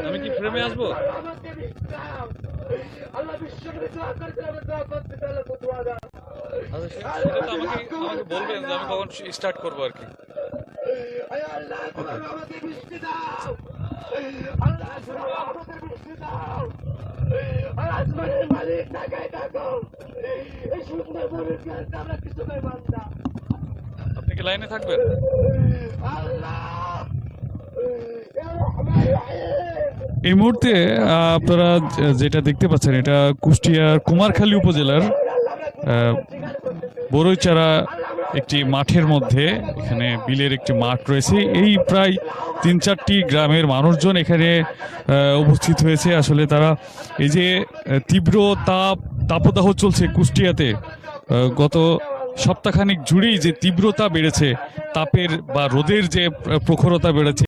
আমি কি ফ্রেমে আসবো? আচ্ছা, সেটা তো আমাকে আমাকে বলবেন যে আমি কখন স্টার্ট করবো আর কি। আপনি কি লাইনে থাকবেন? এই মুহূর্তে আপনারা যেটা দেখতে পাচ্ছেন, এটা কুষ্টিয়ার কুমারখালী উপজেলার বড়ইচারা একটি মাঠের মধ্যে। এখানে বিলের একটি মাঠ রয়েছে। এই প্রায় ৩-৪টি গ্রামের মানুষজন এখানে উপস্থিত হয়েছে। আসলে তারা এই যে তীব্র তাপদাহ চলছে কুষ্টিয়াতে, গত সপ্তাহখানেক জুড়েই যে তীব্রতা বেড়েছে, তাপের বা রোদের যে প্রখরতা বেড়েছে,